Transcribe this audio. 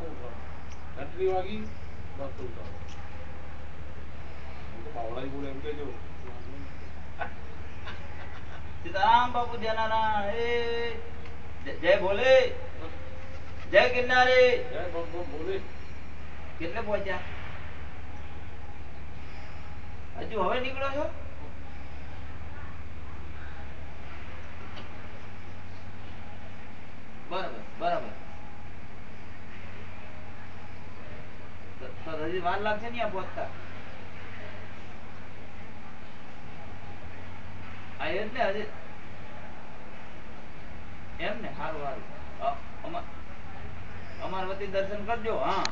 ઘંટડી વાગી બસ ઉતારો તો બાવળાઈ બોલે એમ કેજો સીતારામ બાપુ જનાના એ જય ભોલે જય ગિરનારી જય ભગવાન બોલે કેટલે પહોંચ્યા હજુ હવે નીકળો છો બરાબર બરાબર તો હજી વાર લાગશે ને આ પહોંચતા આ એ જ ને હજી એમ ને સારું સારું અમાર વતી દર્શન કરજો હા